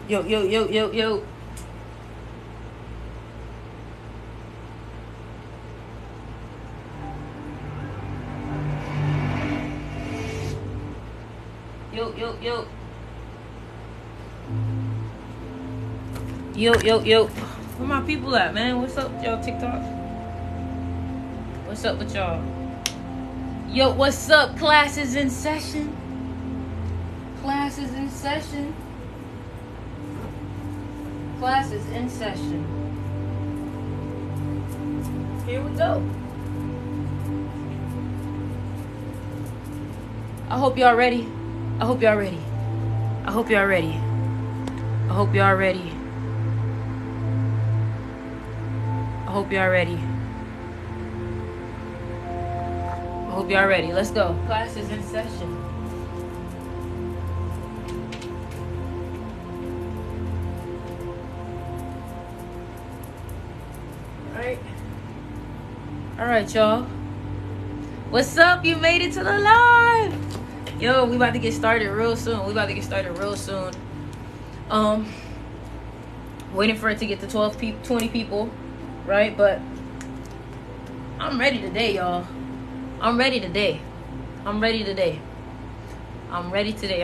Yo, yo, yo, yo, yo. Yo, yo, yo. Yo, yo, yo. Where my people at, man? What's up, y'all, TikTok? What's up with y'all? Yo, what's up? Class is in session. Class is in session. Class is in session. Here we go. I hope y'all ready. I hope y'all ready. I hope y'all ready. I hope y'all ready. I hope y'all ready. I hope y'all ready. Let's go. Class is in session. All right, y'all. What's up? You made it to the live. Yo, we about to get started real soon. Waiting for it to get to 20 people, right? But I'm ready today, y'all. I'm ready today. I'm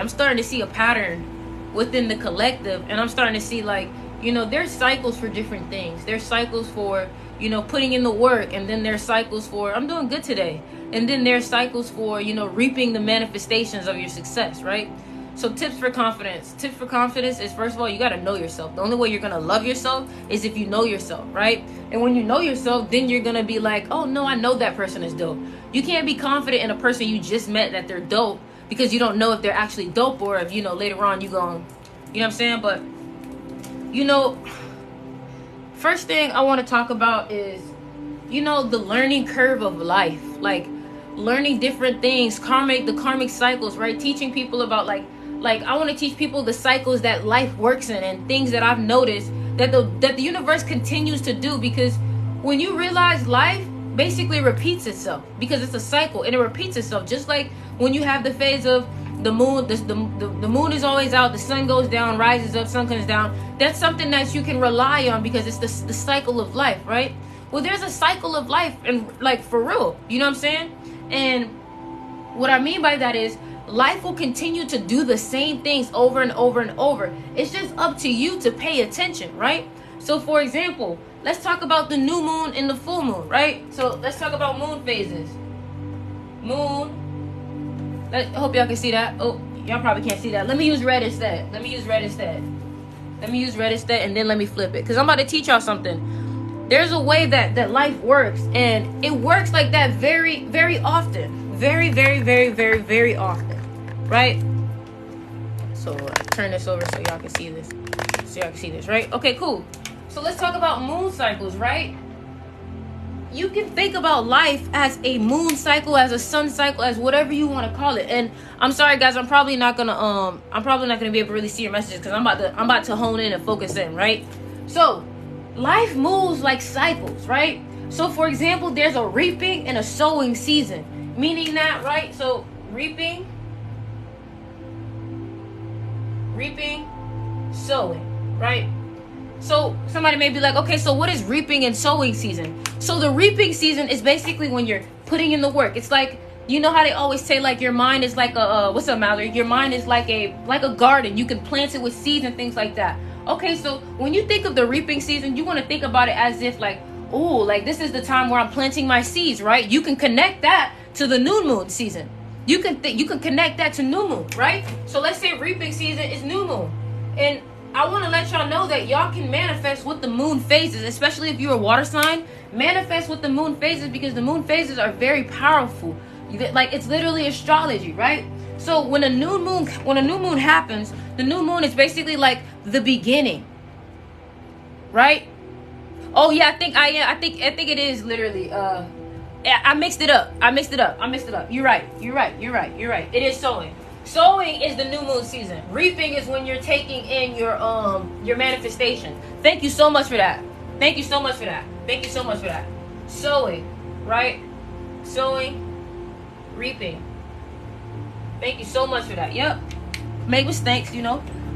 starting to see a pattern within the collective, and I'm starting to see, like, there's cycles for different things. There's cycles for, putting in the work, and then there's cycles for, I'm doing good today. And then there's cycles for, reaping the manifestations of your success, right? So tips for confidence. Tips for confidence is, first of all, you got to know yourself. The only way you're going to love yourself is if you know yourself, right? And when you know yourself, then you're going to be like, oh, no, I know that person is dope. You can't be confident in a person you just met that they're dope because you don't know if they're actually dope or if, later on you going, you know what I'm saying? But, first thing I want to talk about is, the learning curve of life. Like, learning different things, the karmic cycles, right? Teaching people about, like I want to teach people the cycles that life works in and things that I've noticed that the universe continues to do, because when you realize life basically repeats itself, because it's a cycle and it repeats itself, just like when you have the phase of the moon, the moon is always out, the sun goes down, rises up, sun comes down. That's something that you can rely on because it's the cycle of life, right? Well, there's a cycle of life, and like, for real, you know what I'm saying? And what I mean by that is life will continue to do the same things over and over and over. It's just up to you to pay attention, right? So, for example, let's talk about the new moon and the full moon, right? So let's talk about moon phases. Moon. I hope y'all can see that. Oh, y'all probably can't see that. Let me use red instead. And then let me flip it, because I'm about to teach y'all something. There's a way that life works, and it works like that very, very often. Very, very, very, very, very often, right? So turn this over so y'all can see this. Right? Okay, cool. So let's talk about moon cycles, right? You can think about life as a moon cycle, as a sun cycle, as whatever you want to call it. And I'm sorry, guys, I'm probably not gonna be able to really see your messages, because I'm about to hone in and focus in, right? So life moves like cycles, right? So, for example, there's a reaping and a sowing season, meaning that, right? So reaping, sowing, right? So somebody may be like, okay, so what is reaping and sowing season? So the reaping season is basically when you're putting in the work. It's like, you know how they always say, like, your mind is like a what's up, Mallory? Your mind is like a garden. You can plant it with seeds and things like that. Okay, so when you think of the reaping season, you want to think about it as if, like, oh, like, this is the time where I'm planting my seeds, right? You can connect that to the new moon season. You can connect that to new moon, right? So let's say reaping season is new moon, and I want to let y'all know that y'all can manifest with the moon phases, especially if you're a water sign. Manifest with the moon phases, because the moon phases are very powerful. Like, it's literally astrology, right? So when a new moon happens, the new moon is basically like the beginning, right? Oh yeah, I think it is literally. I mixed it up. You're right. It is sowing. Sowing is the new moon season. Reaping is when you're taking in your manifestation. Thank you so much for that. Sowing, right? Sowing, reaping. Thank you so much for that. Yep. Make mistakes,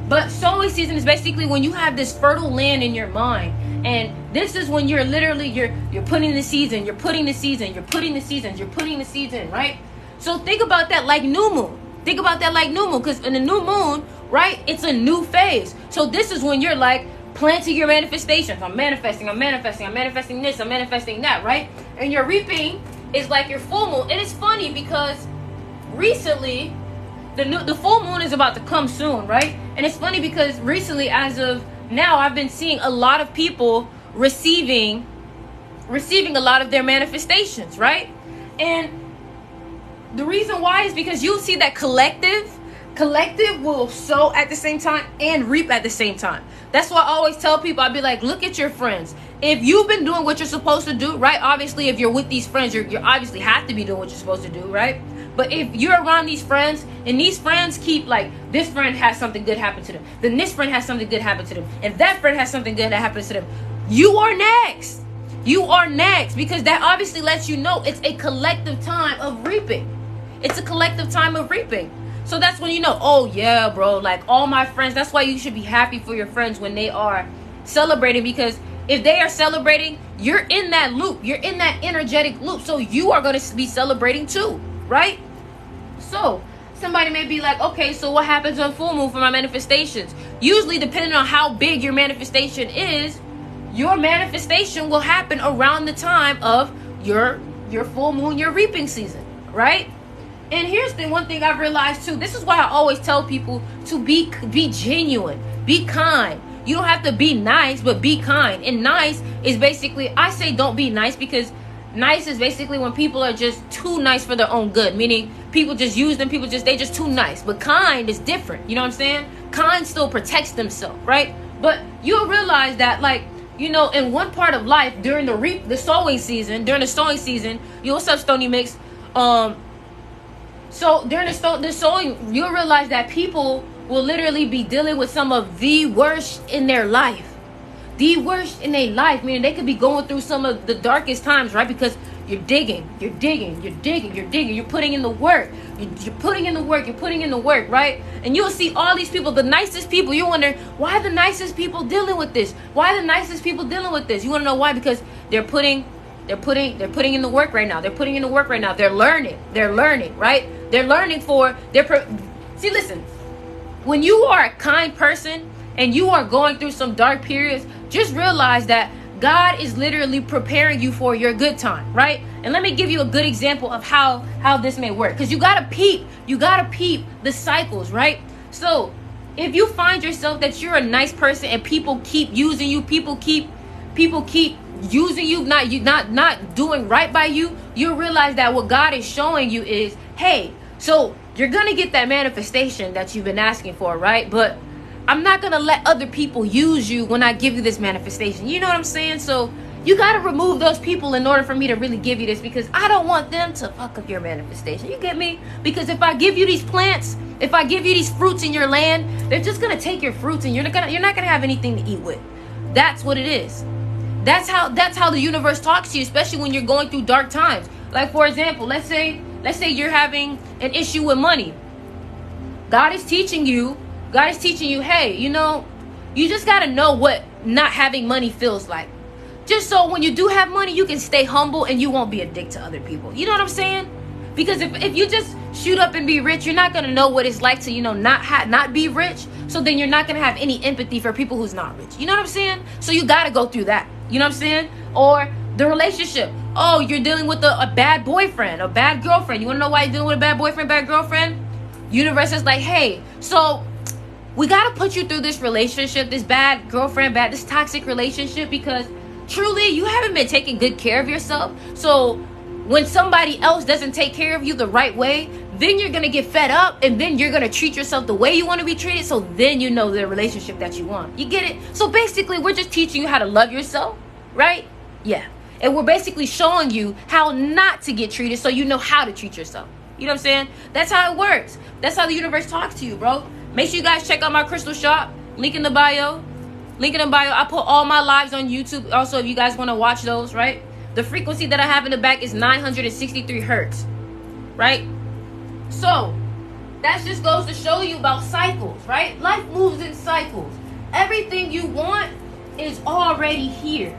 But sowing season is basically when you have this fertile land in your mind, and this is when you're literally you're putting the seeds in, you're putting the seeds in, you're putting the seeds in, you're putting the seeds in, right? So think about that like new moon. Think about that like new moon, because in the new moon, right, it's a new phase. So this is when you're like planting your manifestations. I'm manifesting this, I'm manifesting that, right? And your reaping is like your full moon. And it's funny because recently the full moon is about to come soon, right? And it's funny because recently, as of now, I've been seeing a lot of people receiving a lot of their manifestations, right? And the reason why is because you'll see that collective will sow at the same time and reap at the same time. That's why I always tell people, I'll be like, look at your friends. If you've been doing what you're supposed to do, right? Obviously, if you're with these friends, you obviously have to be doing what you're supposed to do, right? But if you're around these friends, and these friends keep like, this friend has something good happen to them, then this friend has something good happen to them, and that friend has something good that happens to them, you are next. You are next, because that obviously lets you know it's a collective time of reaping. It's a collective time of reaping. So that's when you know, oh yeah, bro, like all my friends, that's why you should be happy for your friends when they are celebrating, because if they are celebrating, you're in that loop. You're in that energetic loop. So you are going to be celebrating too, right? So somebody may be like, okay, so what happens on full moon for my manifestations? Usually, depending on how big your manifestation is, your manifestation will happen around the time of your full moon, your reaping season, right? And here's the one thing I've realized too. This is why I always tell people to be genuine, be kind. You don't have to be nice, but be kind. And nice is basically, I say don't be nice, because nice is basically when people are just too nice for their own good. Meaning people just use them, they just too nice. But kind is different. You know what I'm saying? Kind still protects themselves, right? But you'll realize that, like, you know, in one part of life during the sowing season, you what's up, Stony Mix? So during the sowing, you'll realize that people will literally be dealing with some of the worst in their life. The worst in their life, meaning they could be going through some of the darkest times, right? Because you're digging, you're putting in the work. You're putting in the work, right? And you'll see all these people, the nicest people. You wonder, why are the nicest people dealing with this? You want to know why? Because they're putting in the work right now. They're learning, right? See, listen, when you are a kind person and you are going through some dark periods, just realize that God is literally preparing you for your good time, right? And let me give you a good example of how this may work, because you gotta peep the cycles, right? So if you find yourself that you're a nice person and people keep using you, people keep using you, not doing right by you, you'll realize that what God is showing you is, hey, so you're gonna get that manifestation that you've been asking for, right? But I'm not gonna let other people use you when I give you this manifestation. You know what I'm saying? So you gotta remove those people in order for me to really give you this, because I don't want them to fuck up your manifestation. You get me? Because if I give you these plants, if I give you these fruits in your land, they're just gonna take your fruits and you're not gonna have anything to eat with. That's what it is. That's how the universe talks to you, especially when you're going through dark times. Like, for example, let's say you're having an issue with money. God is teaching you, hey, you know, you just got to know what not having money feels like. Just so when you do have money, you can stay humble and you won't be a dick to other people. You know what I'm saying? Because if you just shoot up and be rich, you're not going to know what it's like to, you know, not be rich. So then you're not going to have any empathy for people who's not rich. You know what I'm saying? So you got to go through that. You know what I'm saying? Or the relationship. Oh, you're dealing with a bad boyfriend, a bad girlfriend. You want to know why you're dealing with a bad boyfriend, bad girlfriend? Universe is like, hey, so we got to put you through this relationship, this bad girlfriend, this toxic relationship, because truly you haven't been taking good care of yourself. So when somebody else doesn't take care of you the right way, then you're going to get fed up and then you're going to treat yourself the way you want to be treated. So then you know the relationship that you want. You get it? So basically, we're just teaching you how to love yourself, right? Yeah. And we're basically showing you how not to get treated so you know how to treat yourself. You know what I'm saying? That's how it works. That's how the universe talks to you, bro. Make sure you guys check out my crystal shop. Link in the bio. I put all my lives on YouTube. Also, if you guys want to watch those, right? The frequency that I have in the back is 963 hertz, right? So that just goes to show you about cycles, right? Life moves in cycles. Everything you want is already here.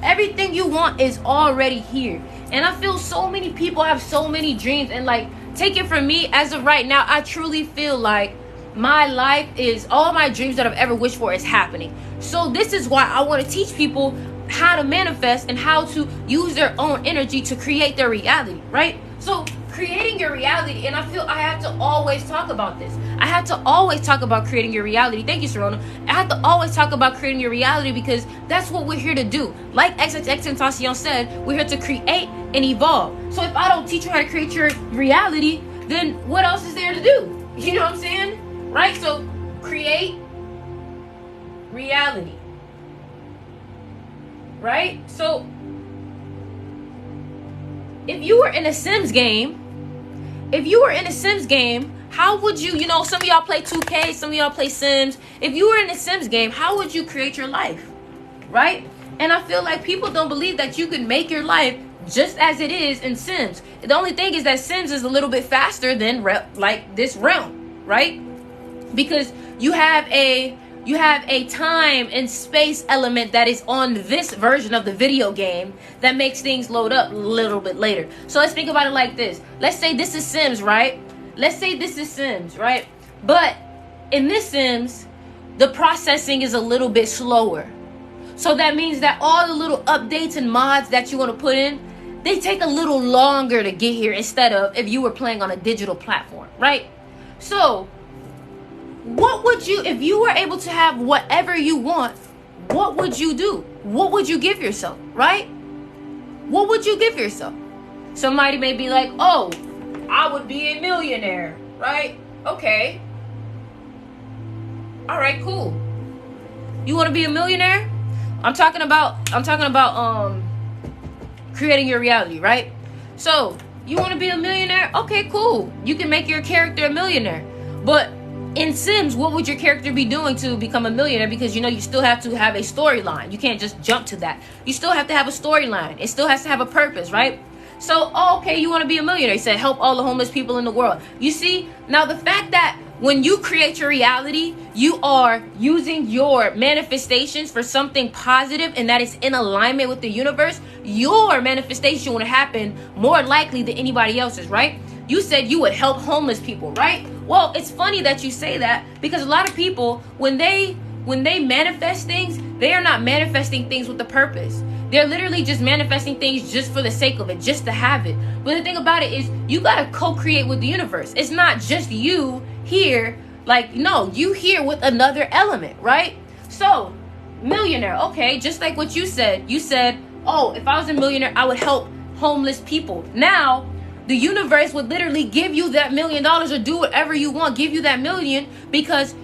Everything you want is already here. And I feel so many people have so many dreams, and like, take it from me, as of right now, I truly feel like my life is, all my dreams that I've ever wished for is happening. So this is why I want to teach people how to manifest and how to use their own energy to create their reality, right? So creating your reality, and I feel I have to always talk about this. I have to always talk about creating your reality. Thank you, Serona. I have to always talk about creating your reality because that's what we're here to do. Like XXXTentacion said, we're here to create and evolve. So if I don't teach you how to create your reality, then what else is there to do? You know what I'm saying? Right? So create reality. Right? So if you were in a Sims game, how would you, some of y'all play 2K, some of y'all play Sims. If you were in a Sims game, how would you create your life? Right? And I feel like people don't believe that you can make your life just as it is in Sims. The only thing is that Sims is a little bit faster than like this realm, right? Because you have a time and space element that is on this version of the video game that makes things load up a little bit later. So let's think about it like this. Let's say this is Sims, right? But in this Sims, the processing is a little bit slower. So that means that all the little updates and mods that you want to put in, they take a little longer to get here instead of if you were playing on a digital platform, right? So what would you, if you were able to have whatever you want, what would you do? What would you give yourself, right? What would you give yourself? Somebody may be like, oh, I would be a millionaire, right? Okay. All right, cool. You want to be a millionaire? I'm talking about creating your reality, right? So you want to be a millionaire? Okay, cool. You can make your character a millionaire. But in Sims, what would your character be doing to become a millionaire? Because you still have to have a storyline. You can't just jump to that. You still have to have a storyline. It still has to have a purpose, right? So, okay, you want to be a millionaire. You said help all the homeless people in the world. You see, now the fact that when you create your reality, you are using your manifestations for something positive and that is in alignment with the universe, your manifestation would happen more likely than anybody else's, right? You said you would help homeless people, right? Well, it's funny that you say that because a lot of people, when they manifest things, they are not manifesting things with a purpose. They're literally just manifesting things just for the sake of it, just to have it. But the thing about it is you got to co-create with the universe. It's not just you here, you here with another element, right? So, millionaire, okay, just like what you said. You said, oh, if I was a millionaire, I would help homeless people. Now, the universe would literally give you that $1 million or do whatever you want, give you that million, because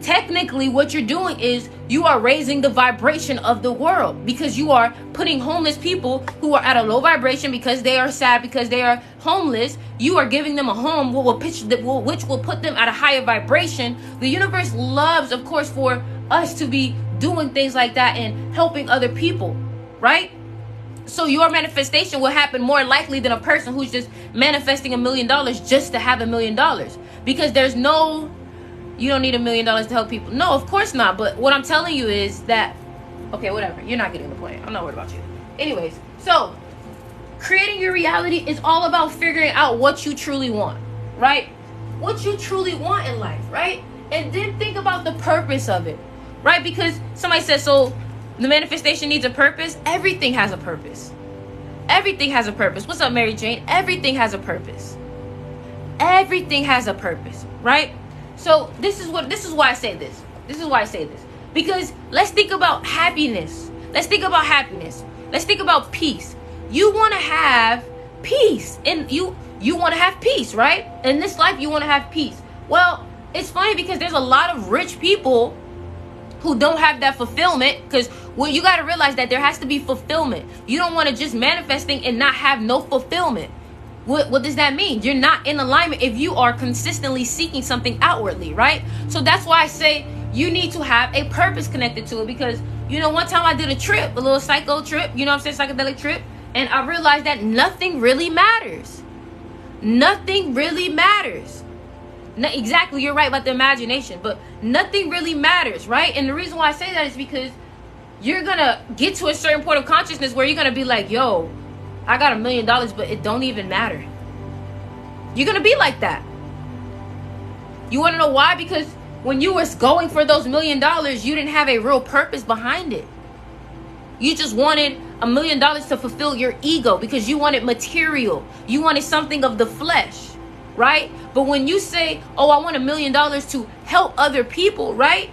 technically what you're doing is you are raising the vibration of the world, because you are putting homeless people who are at a low vibration because they are sad, because they are homeless. You are giving them a home which will put them at a higher vibration. The universe loves, of course, for us to be doing things like that and helping other people, right? So your manifestation will happen more likely than a person who's just manifesting $1 million just to have $1 million, because you don't need $1 million to help people. No, of course not. But what I'm telling you is that, okay, whatever. You're not getting the point. I'm not worried about you. Anyways, so creating your reality is all about figuring out what you truly want, right? What you truly want in life, right? And then think about the purpose of it, right? Because somebody said, so the manifestation needs a purpose. Everything has a purpose. Everything has a purpose. What's up, Mary Jane? Everything has a purpose. Everything has a purpose, right? So this is why I say this. Because let's think about happiness. Let's think about peace. You want to have peace, and you want to have peace, right? In this life, you want to have peace. Well, it's funny because there's a lot of rich people who don't have that fulfillment, because you got to realize that there has to be fulfillment. You don't want to just manifesting and not have no fulfillment. What does that mean? You're not in alignment if you are consistently seeking something outwardly, right? So that's why I say you need to have a purpose connected to it, because one time I did a trip, a little psycho trip, psychedelic trip, and I realized that nothing really matters. Nothing really matters. Exactly, you're right about the imagination, but nothing really matters, right? And the reason why I say that is because you're gonna get to a certain point of consciousness where you're gonna be like, yo, I got $1 million, but it don't even matter. You're gonna be like that. You wanna know why? Because when you was going for those $1 million, you didn't have a real purpose behind it. You just wanted $1 million to fulfill your ego because you wanted material. You wanted something of the flesh, right? But when you say, oh, I want $1 million to help other people, right?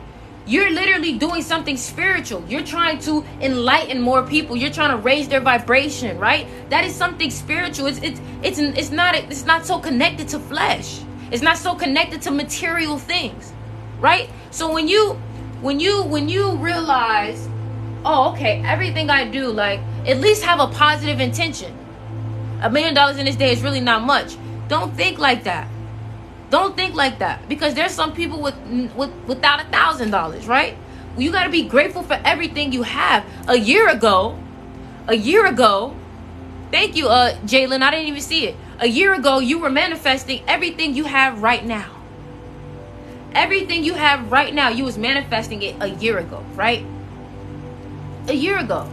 You're literally doing something spiritual. You're trying to enlighten more people. You're trying to raise their vibration, right? That is something spiritual. It's not so connected to flesh. It's not so connected to material things, right? So when you realize, oh, okay, everything I do, like, at least have a positive intention. $1 million in this day is really not much. Don't think like that. Don't think like that, because there's some people without $1,000, right? You got to be grateful for everything you have. A year ago, thank you, Jalen. I didn't even see it. A year ago, you were manifesting everything you have right now. Everything you have right now, you was manifesting it a year ago, right? A year ago.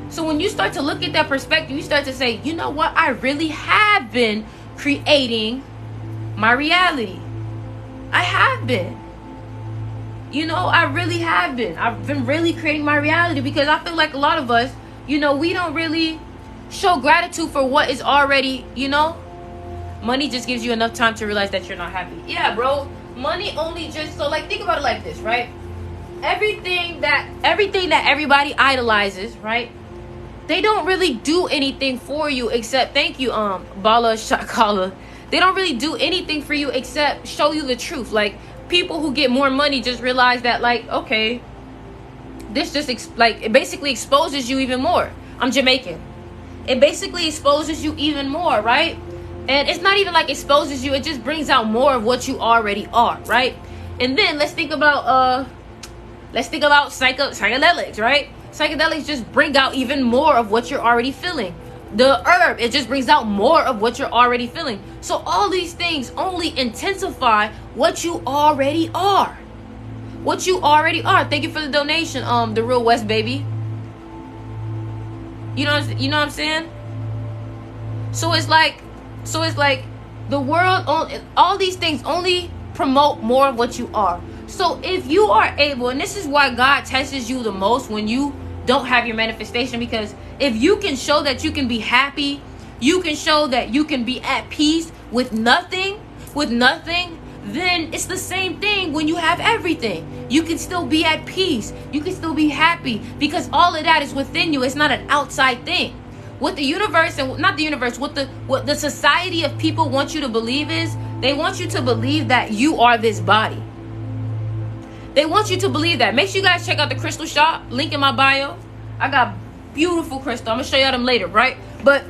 So when you start to look at that perspective, you start to say, you know what? I really have been creating my reality. I have been. You know, I really have been. I've been really creating my reality, because I feel like a lot of us, you know, we don't really show gratitude for what is already, you know. Money just gives you enough time to realize that you're not happy. Yeah, bro. Money only just, so like, think about it like this, right? Everything that everybody idolizes, right? They don't really do anything for you except, thank you, Bala Shakala. They don't really do anything for you except show you the truth. Like, people who get more money just realize that, like, okay, this just it basically exposes you even more. I'm Jamaican. It basically exposes you even more, right? And it's not even like exposes you, it just brings out more of what you already are, right? And then let's think about psychedelics, right? Psychedelics just bring out even more of what you're already feeling. The herb, it just brings out more of what you're already feeling. So all these things only intensify what you already are. What you already are. Thank you for the donation, the Real West baby. You know what I'm saying? So it's like the world, all these things only promote more of what you are. So if you are able, and this is why God tests you the most when you don't have your manifestation, because if you can show that you can be happy, you can show that you can be at peace with nothing, then it's the same thing when you have everything. You can still be at peace. You can still be happy, because all of that is within you. It's not an outside thing. What the universe, and not the universe, what the society of people want you to believe is, they want you to believe that you are this body. They want you to believe that. Make sure you guys check out the crystal shop, link in my bio. I got beautiful crystal. I'm gonna show you them later, right? But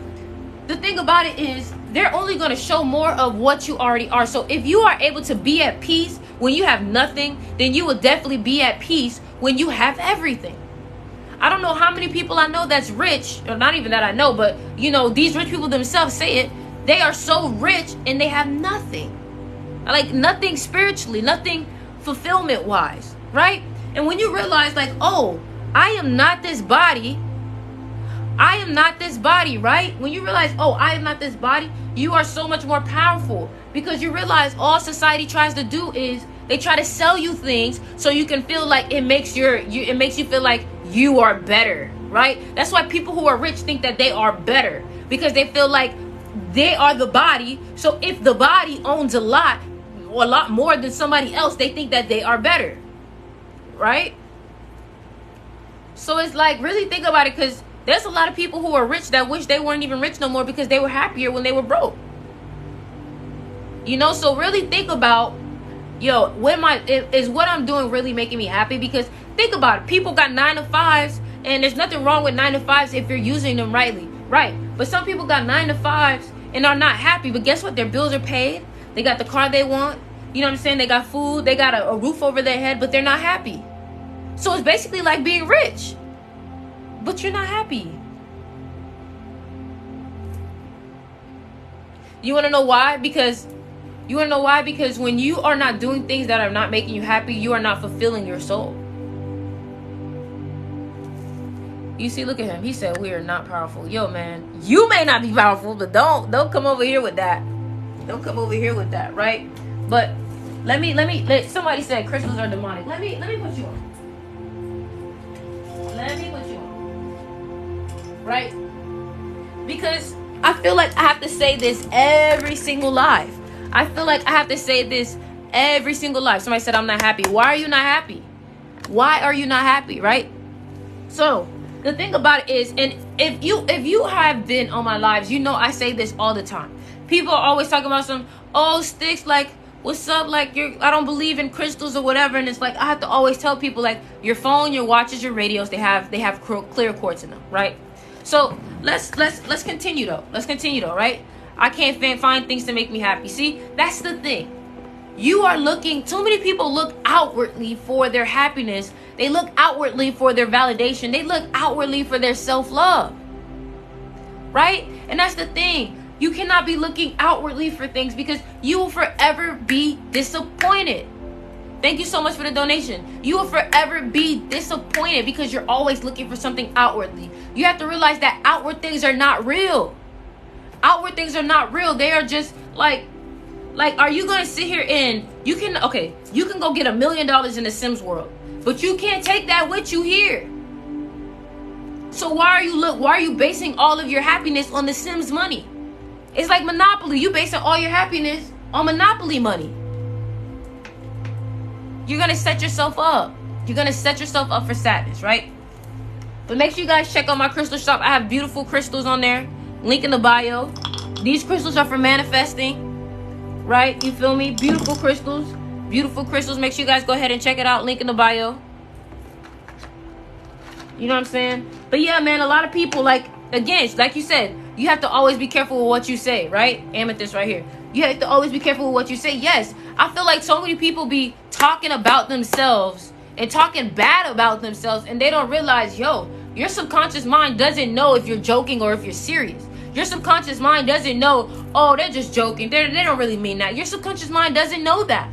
the thing about it is, they're only gonna show more of what you already are. So if you are able to be at peace when you have nothing, then you will definitely be at peace when you have everything. I don't know how many people I know that's rich, or not even that I know, but you know, these rich people themselves say it. They are so rich and they have nothing. Like, nothing spiritually, nothing fulfillment wise, right? And when you realize, like, oh, I am not this body, right? When you realize, oh, I am not this body, you are so much more powerful, because you realize all society tries to do is they try to sell you things so you can feel like it makes you feel like you are better, right? That's why people who are rich think that they are better, because they feel like they are the body. So if the body owns a lot more than somebody else, they think that they are better, right? So it's like, really think about it, because there's a lot of people who are rich that wish they weren't even rich no more, because they were happier when they were broke. You know, so really think about, yo, is what I'm doing really making me happy? Because think about it, people got 9 to 5s, and there's nothing wrong with 9 to 5s if you're using them rightly, right? But some people got 9 to 5s and are not happy, but guess what? Their bills are paid. They got the car they want. You know what I'm saying? They got food. They got a roof over their head, but they're not happy. So it's basically like being rich, but you're not happy. You want to know why? Because You want to know why? Because when you are not doing things that are not making you happy, you are not fulfilling your soul. You see, look at him. He said we are not powerful. Yo, man, you may not be powerful, but don't come over here with that. Don't come over here with that, right? But let somebody said crystals are demonic. Let me put you on. Let me put you on. Right? Because I feel like I have to say this every single live. I feel like I have to say this every single live. Somebody said I'm not happy. Why are you not happy? Why are you not happy, right? So the thing about it is, and if you have been on my lives, you know I say this all the time. People are always talking about Sticks, like, what's up, like, I don't believe in crystals or whatever. And it's like, I have to always tell people, like, your phone, your watches, your radios, they have clear quartz in them, right? So let's continue though. Right? I can't find things to make me happy. See, that's the thing. You are looking, too many people look outwardly for their happiness. They look outwardly for their validation. They look outwardly for their self-love. Right? And that's the thing. You cannot be looking outwardly for things because you will forever be disappointed. Thank you so much for the donation. You will forever be disappointed because you're always looking for something outwardly. You have to realize that outward things are not real. Outward things are not real. They are just like, are you going to sit here and you can go get $1 million in the Sims world, but you can't take that with you here. So why are you basing all of your happiness on the Sims money? It's like Monopoly. You basing all your happiness on Monopoly money. You're going to set yourself up. You're going to set yourself up for sadness, right? But make sure you guys check out my crystal shop. I have beautiful crystals on there. Link in the bio. These crystals are for manifesting, right? You feel me? Beautiful crystals. Beautiful crystals. Make sure you guys go ahead and check it out. Link in the bio. You know what I'm saying? But yeah, man, a lot of people, like you said, you have to always be careful with what you say, right? Amethyst right here. You have to always be careful with what you say. Yes, I feel like so many people be talking about themselves and talking bad about themselves, and they don't realize, your subconscious mind doesn't know if you're joking or if you're serious. Your subconscious mind doesn't know, they're just joking. They don't really mean that. Your subconscious mind doesn't know that.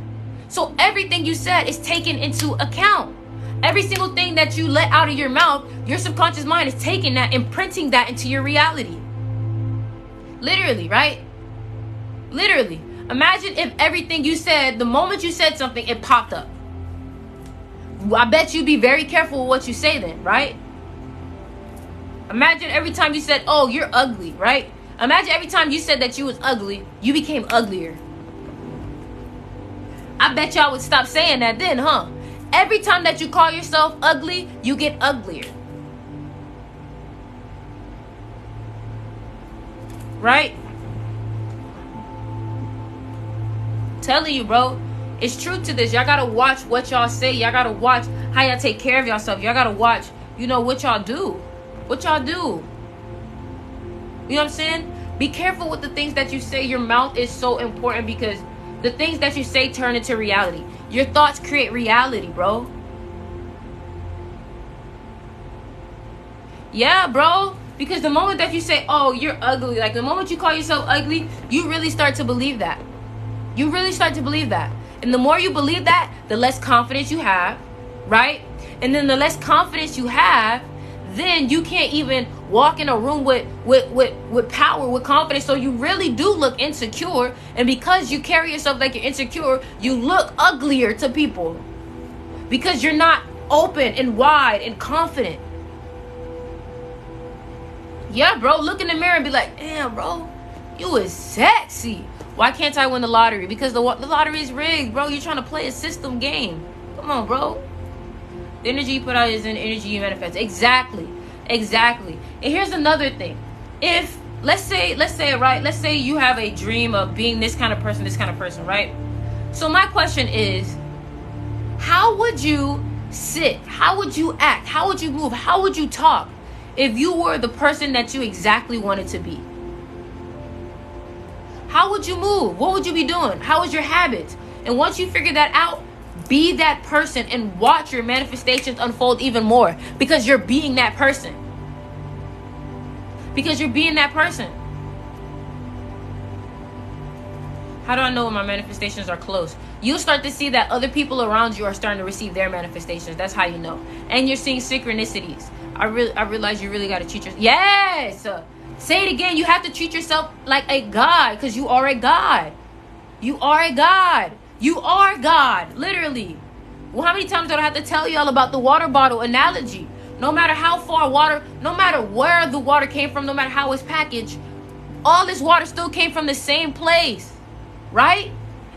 So everything you said is taken into account. Every single thing that you let out of your mouth, your subconscious mind is taking that, imprinting that into your reality. Literally, right? Literally. Imagine if everything you said, the moment you said something, it popped up. I bet you'd be very careful with what you say then, right? Imagine every time you said, you're ugly, right? Imagine every time you said that you was ugly, you became uglier. I bet y'all would stop saying that then, huh? Every time that you call yourself ugly, you get uglier. Right? Telling you, bro, it's truth to this. Y'all gotta watch what y'all say. Y'all gotta watch how y'all take care of yourself. Y'all gotta watch, what y'all do. What y'all do. You know what I'm saying? Be careful with the things that you say. Your mouth is so important because the things that you say turn into reality. Your thoughts create reality, bro. Yeah, bro. Because the moment that you say, you're ugly, like the moment you call yourself ugly, you really start to believe that. You really start to believe that. And the more you believe that, the less confidence you have, right? And then the less confidence you have, then you can't even walk in a room with power, with confidence. So you really do look insecure. And because you carry yourself like you're insecure, you look uglier to people. Because you're not open and wide and confident. Yeah, bro, look in the mirror and be like, damn, bro, you is sexy. Why can't I win the lottery? Because the lottery is rigged, bro. You're trying to play a system game. Come on, bro. The energy you put out is an energy you manifest. Exactly. And here's another thing. If, let's say you have a dream of being this kind of person, right? So my question is, how would you sit? How would you act? How would you move? How would you talk if you were the person that you exactly wanted to be? How would you move? What would you be doing? How is your habits? And once you figure that out, be that person and watch your manifestations unfold even more because you're being that person. How do I know when my manifestations are close? You'll start to see that other people around you are starting to receive their manifestations. That's how you know. And you're seeing synchronicities. I realize you really got to treat yourself. Yes! Say it again. You have to treat yourself like a God, because you are a God. You are a God. You are God. Literally. Well, how many times do I have to tell y'all about the water bottle analogy? No matter how far water, no matter where the water came from, no matter how it's packaged, all this water still came from the same place. Right?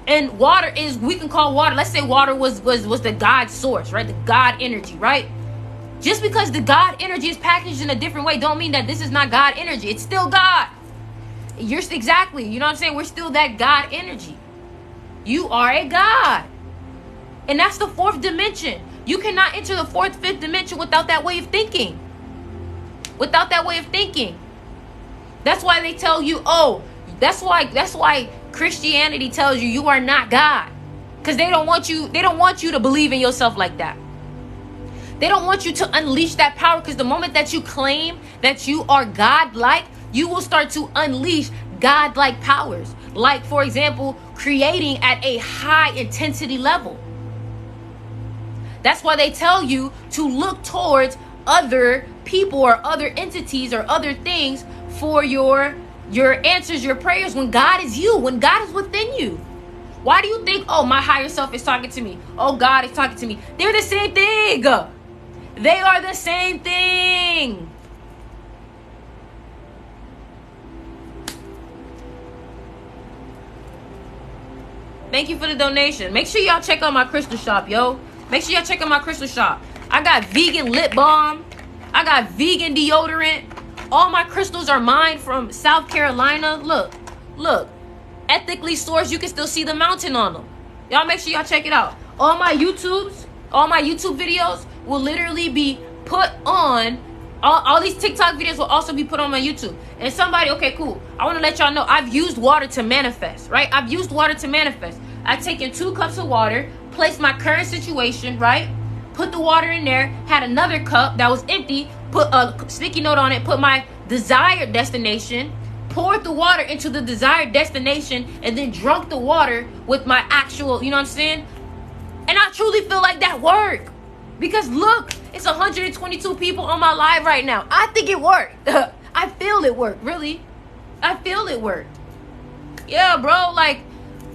And water is, we can call water, let's say water was the God source, right? The God energy, right? Just because the God energy is packaged in a different way don't mean that this is not God energy. It's still God. You're exactly, you know what I'm saying? We're still that God energy. You are a God. And that's the fourth dimension. You cannot enter the fourth, fifth dimension without that way of thinking. Without that way of thinking. That's why they tell you, oh, that's why Christianity tells you you are not God. Because they don't want you to believe in yourself like that. They don't want you to unleash that power, because the moment that you claim that you are God-like, you will start to unleash God-like powers. Like, for example, creating at a high intensity level. That's why they tell you to look towards other people or other entities or other things for your answers, your prayers, when God is you, when God is within you. Why do you think, oh, my higher self is talking to me? Oh, God is talking to me. They're the same thing. They are the same thing. Thank you for the donation. Make sure y'all check out my crystal shop, yo. Make sure y'all check out my crystal shop. I got vegan lip balm. I got vegan deodorant. All my crystals are mined from South Carolina. Look. Ethically sourced. You can still see the mountain on them. Y'all make sure y'all check it out. All my YouTube videos will literally be put on. All these TikTok videos will also be put on my YouTube. And somebody, okay, cool. I want to let y'all know I've used water to manifest, right? I've used water to manifest. I've taken 2 cups of water, placed my current situation, right? Put the water in there, had another cup that was empty, put a sticky note on it, put my desired destination, poured the water into the desired destination, and then drunk the water with my actual, you know what I'm saying? And I truly feel like that worked. Because look, it's 122 people on my live right now. I think it worked. I feel it worked, really. I feel it worked. Yeah, bro, like,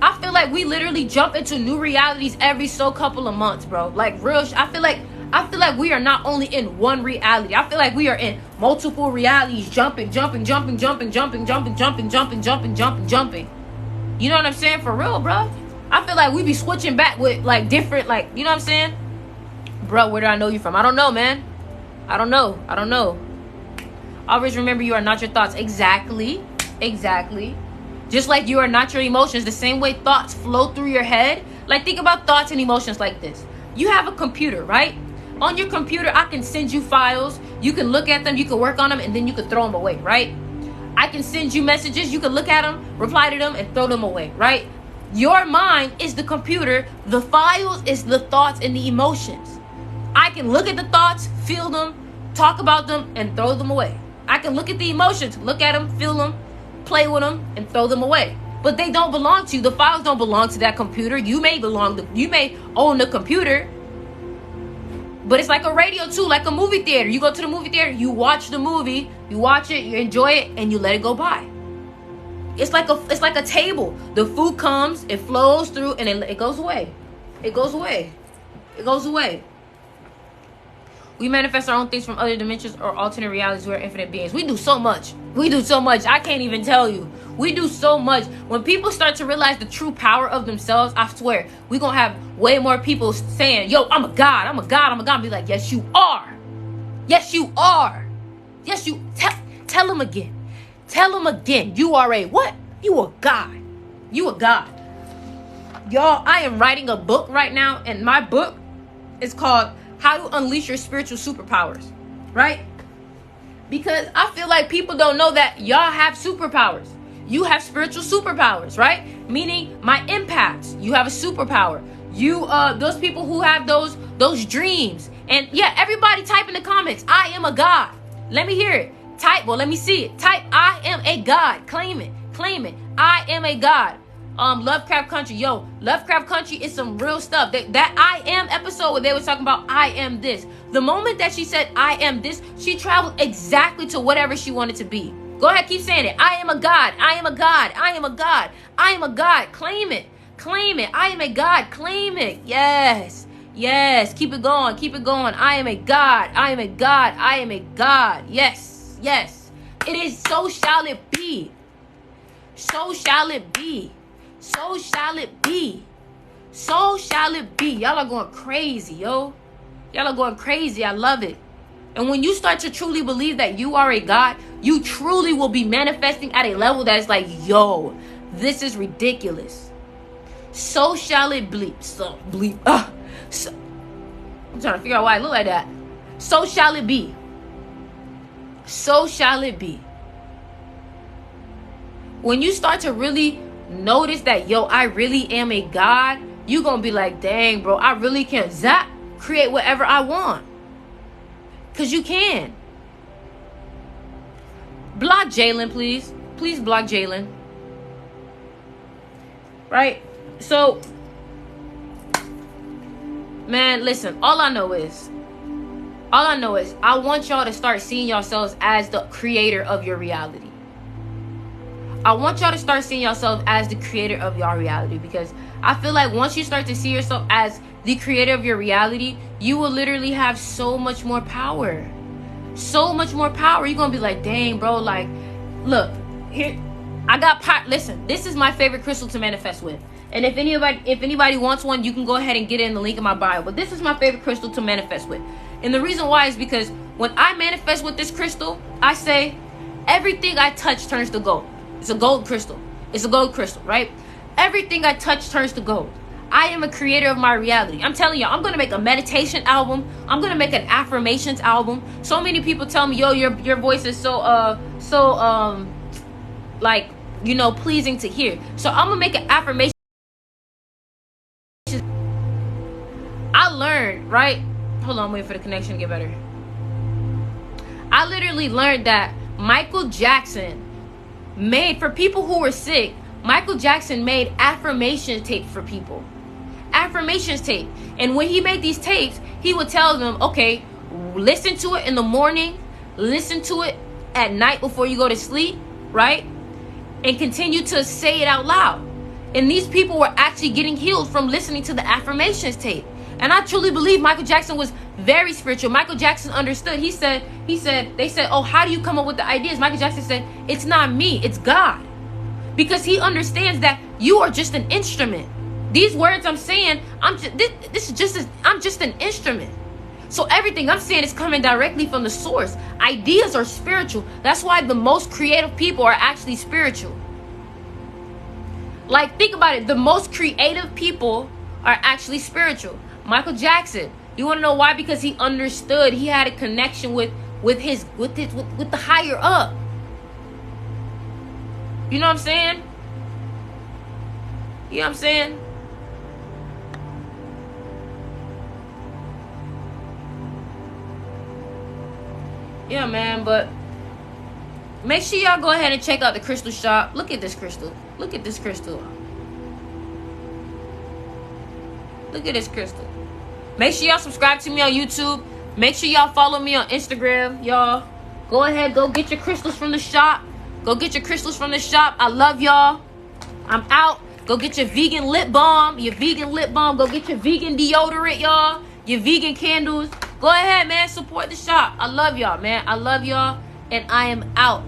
I feel like we literally jump into new realities every couple of months, bro. Like, real, I feel like we are not only in one reality. I feel like we are in multiple realities, jumping. You know what I'm saying? For real, bro. I feel like we be switching back with, like, different, like, you know what I'm saying? Bro, where do I know you from? I don't know, man. I don't know. Always remember, you are not your thoughts. Exactly. Just like you are not your emotions. The same way thoughts flow through your head. Like, think about thoughts and emotions like this. You have a computer, right? On your computer, I can send you files. You can look at them. You can work on them. And then you can throw them away, right? I can send you messages. You can look at them, reply to them, and throw them away, right? Your mind is the computer. The files is the thoughts and the emotions. I can look at the thoughts, feel them, talk about them, and throw them away. I can look at the emotions, look at them, feel them, play with them, and throw them away. But they don't belong to you. The files don't belong to that computer. You may own the computer. But it's like a radio too, like a movie theater. You go to the movie theater, you watch the movie, you watch it, you enjoy it, and you let it go by. It's like a table. The food comes, it flows through, and it goes away. It goes away. We manifest our own things from other dimensions or alternate realities. We are infinite beings. We do so much. I can't even tell you. We do so much. When people start to realize the true power of themselves, I swear, we're going to have way more people saying, yo, I'm a God. And be like, yes, you are. Tell them again. You are a what? You a God. Y'all, I am writing a book right now, and my book is called How to Unleash Your Spiritual Superpowers, right? Because I feel like people don't know that y'all have superpowers. You have spiritual superpowers, right? Meaning my empaths, you have a superpower. You, those people who have those dreams. And yeah, everybody type in the comments, I am a God. Let me hear it. Let me see it. Type, I am a God. Claim it. I am a God. Lovecraft Country. Yo, Lovecraft Country is some real stuff. That I Am episode where they were talking about I am this. The moment that she said I am this, she traveled exactly to whatever she wanted to be. Go ahead, keep saying it. I am a god. I am a god. I am a god. I am a god. Claim it. Claim it. I am a god. Claim it. Yes. Yes. Keep it going. Keep it going. I am a god. I am a god. I am a god. Yes. Yes. It is, so shall it be. So shall it be. So shall it be. So shall it be. Y'all are going crazy, yo. Y'all are going crazy. I love it. And when you start to truly believe that you are a God, you truly will be manifesting at a level that is like, yo, this is ridiculous. So shall it bleep. So bleep. So, I'm trying to figure out why I look like that. So shall it be. So shall it be. When you start to really notice that, yo, I really am a God, you gonna be like, dang, bro, I really can create whatever I want. Because you can. Block Jalen, please. Please block Jalen. Right? So, man, listen, all I know is I want y'all to start seeing yourselves as the creator of your reality. I want y'all to start seeing yourself as the creator of your reality, because I feel like once you start to see yourself as the creator of your reality, you will literally have so much more power. So much more power. You're going to be like, dang, bro, like, look, here, I got power. Listen, this is my favorite crystal to manifest with. And if anybody wants one, you can go ahead and get it in the link in my bio. But this is my favorite crystal to manifest with. And the reason why is because when I manifest with this crystal, I say, everything I touch turns to gold. It's a gold crystal. It's a gold crystal, right? Everything I touch turns to gold. I am a creator of my reality. I'm telling you, I'm going to make a meditation album. I'm going to make an affirmations album. So many people tell me, yo, your voice is so like, you know, pleasing to hear. So I'm going to make an affirmation. I learned, right? Hold on, wait for the connection to get better. I literally learned that Michael Jackson made, for people who were sick, Michael Jackson made affirmation tape for people. Affirmations tape. And when he made these tapes, he would tell them, okay, listen to it in the morning, listen to it at night before you go to sleep, right? And continue to say it out loud. And these people were actually getting healed from listening to the affirmations tape. And I truly believe Michael Jackson was very spiritual. Michael Jackson understood. They said, oh, how do you come up with the ideas? Michael Jackson said, it's not me, it's God. Because he understands that you are just an instrument. These words I'm saying, I'm just an instrument. So everything I'm saying is coming directly from the source. Ideas are spiritual. That's why the most creative people are actually spiritual. Like, think about it. The most creative people are actually spiritual. Michael Jackson. You want to know why? Because he understood. He had a connection with the higher up. You know what I'm saying? You know what I'm saying? Yeah, man, but make sure y'all go ahead and check out the crystal shop. Look at this crystal. Look at this crystal. Look at this crystal. Make sure y'all subscribe to me on YouTube. Make sure y'all follow me on Instagram, y'all. Go ahead, go get your crystals from the shop. Go get your crystals from the shop. I love y'all. I'm out. Go get your vegan lip balm. Your vegan lip balm. Go get your vegan deodorant, y'all. Your vegan candles. Go ahead, man. Support the shop. I love y'all, man. I love y'all. And I am out.